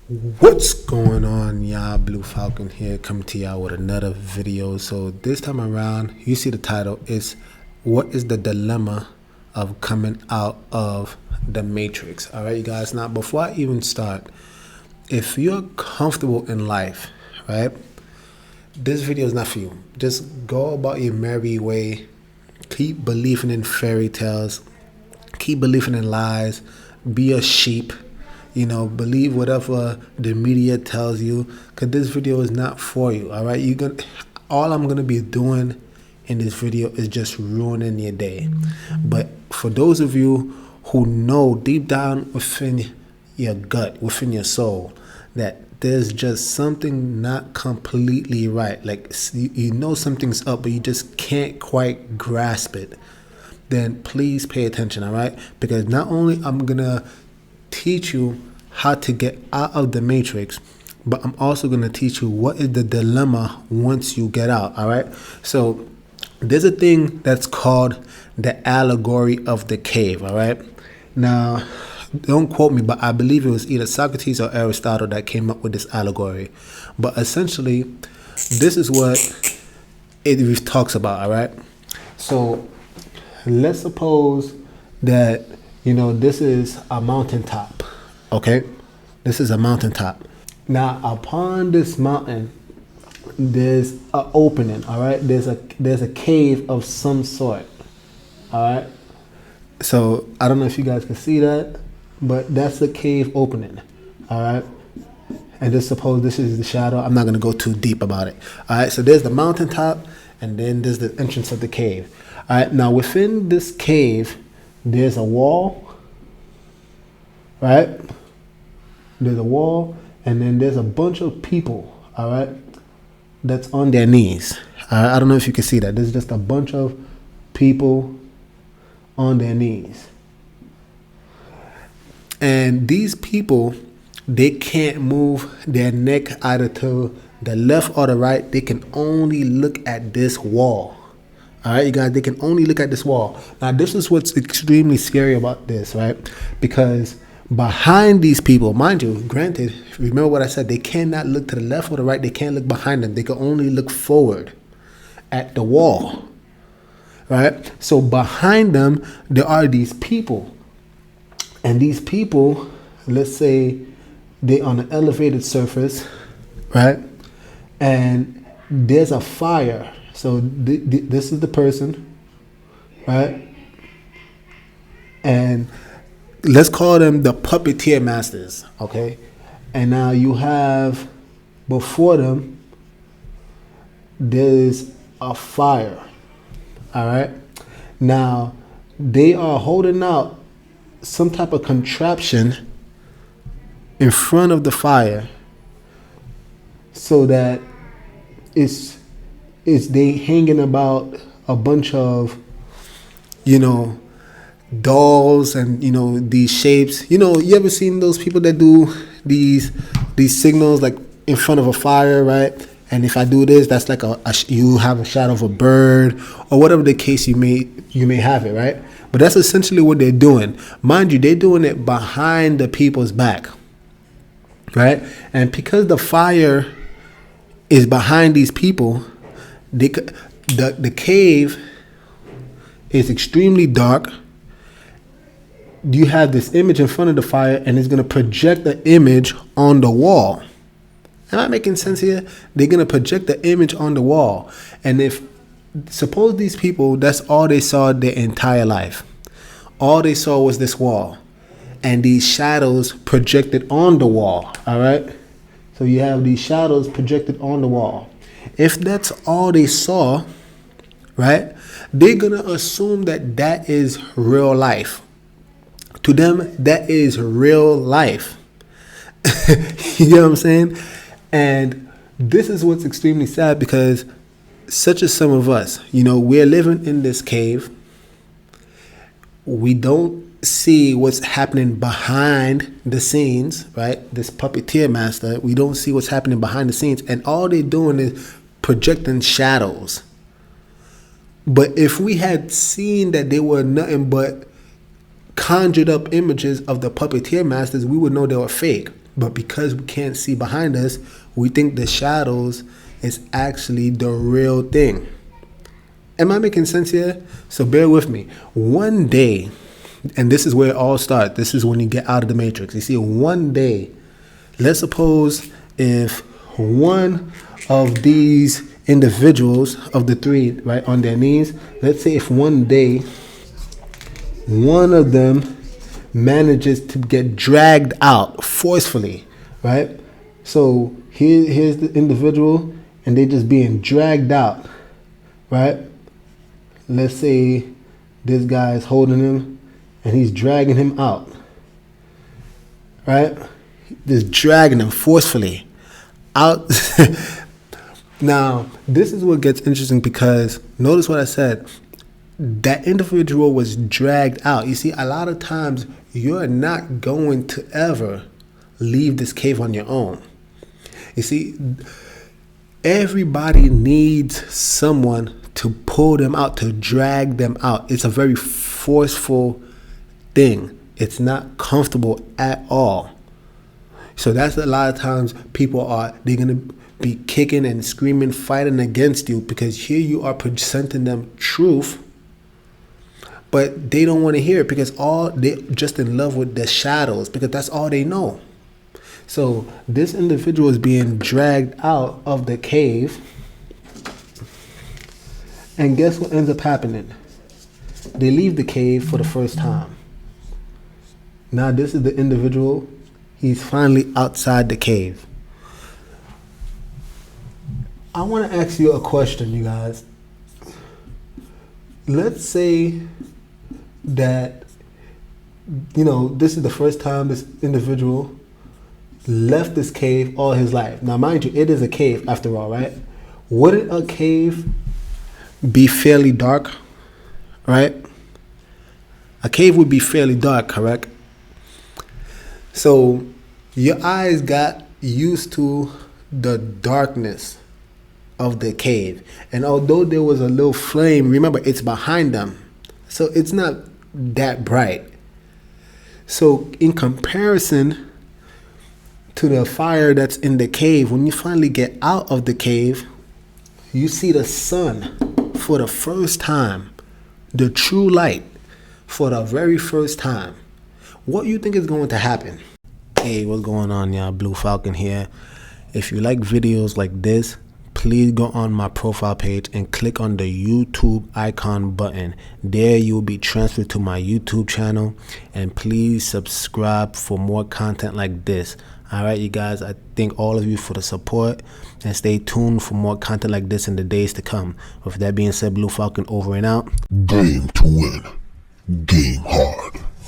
What's going on, y'all? Blue Falcon here, coming to y'all with another video. So this time around, you see the title is "What is the dilemma of coming out of the Matrix?" All right, you guys. Now, before I even start, if you're comfortable in life, right, this video is not for you. Just go about your merry way. Keep believing in fairy tales. Keep believing in lies. Be a sheep. Believe whatever the media tells you, because this video is not for you. All right, all I'm gonna be doing in this video is just ruining your day. But for those of you who know deep down within your gut, within your soul, that there's just something not completely right, like you know something's up, but you just can't quite grasp it, then please pay attention. All right, because not only I'm gonna teach you how to get out of the matrix, but I'm also going to teach you what is the dilemma once you get out. All right, so there's a thing that's called the allegory of the cave. All right, now don't quote me, but I believe it was either Socrates or Aristotle that came up with this allegory. But essentially, this is what it talks about. All right, so let's suppose that this is a mountaintop. Okay, this is a mountaintop. Now, upon this mountain, there's an opening. All right, there's a cave of some sort. All right, so I don't know if you guys can see that, but that's the cave opening. All right, and just suppose this is the shadow. I'm not gonna go too deep about it. All right, so there's the mountaintop, and then there's the entrance of the cave. All right, now within this cave, there's a wall, right? There's a wall, and then there's a bunch of people, all right, that's on their knees. I don't know if you can see that. There's just a bunch of people on their knees. And these people, they can't move their neck either to the left or the right. They can only look at this wall. All right, you guys, they can only look at this wall. Now, this is what's extremely scary about this, right? Because behind these people, mind you, granted, remember what I said, they cannot look to the left or the right. They can't look behind them. They can only look forward at the wall, right? So behind them, there are these people. And these people, let's say they're on an elevated surface, right? And there's a fire. So this is the person, right? And let's call them the puppeteer masters, okay? And now you have before them, there's a fire, all right? Now they are holding out some type of contraption in front of the fire so that it's they hanging about a bunch of dolls and these shapes. You ever seen those people that do these signals like in front of a fire, right? And if I do this, that's like you have a shadow of a bird or whatever the case you may have it, right? But that's essentially what they're doing. Mind you, they're doing it behind the people's back, right? And because the fire is behind these people, the cave is extremely dark. You have this image in front of the fire, and it's going to project the image on the wall. Am I making sense here? They're going to project the image on the wall. And suppose these people, that's all they saw their entire life. All they saw was this wall and these shadows projected on the wall. All right. So you have these shadows projected on the wall. If that's all they saw, right, they're going to assume that is real life. To them, that is real life. You know what I'm saying? And this is what's extremely sad, because such as some of us, we're living in this cave. We don't see what's happening behind the scenes, right? This puppeteer master, we don't see what's happening behind the scenes. And all they're doing is projecting shadows. But if we had seen that they were nothing but conjured up images of the puppeteer masters, we would know they were fake. But because we can't see behind us, we think the shadows is actually the real thing. Am I making sense here? So bear with me. One day, and this is where it all starts. This is when you get out of the matrix. You see, one day, let's suppose if one of these individuals of the three, right, on their knees, let's say if one day one of them manages to get dragged out forcefully, right? So here's the individual, and they just being dragged out, right? Let's say this guy is holding him and he's dragging him out, right? Just dragging him forcefully out. Now, this is what gets interesting, because notice what I said. That individual was dragged out. You see, a lot of times you're not going to ever leave this cave on your own. You see, everybody needs someone to pull them out, to drag them out. It's a very forceful thing. It's not comfortable at all. So that's a lot of times they're going to be kicking and screaming, fighting against you, because here you are presenting them truth, but they don't want to hear it because they're just in love with the shadows, because that's all they know. So this individual is being dragged out of the cave, and guess what ends up happening? They leave the cave for the first time. Now this is the individual. He's finally outside the cave. I want to ask you a question, you guys. Let's say that, this is the first time this individual left this cave all his life. Now, mind you, it is a cave after all, right? Wouldn't a cave be fairly dark, right? A cave would be fairly dark, correct? So your eyes got used to the darkness of the cave, and although there was a little flame, remember, it's behind them, so it's not that bright. So in comparison to the fire that's in the cave, when you finally get out of the cave, you see the sun for the first time, the true light for the very first time. What you think is going to happen? Hey, what's going on, y'all? Blue Falcon here. If you like videos like this, please go on my profile page and click on the YouTube icon button. There you will be transferred to my YouTube channel, and please subscribe for more content like this. All right, you guys, I thank all of you for the support, and stay tuned for more content like this in the days to come. With that being said, Blue Falcon over and out. Game to win. Game hard.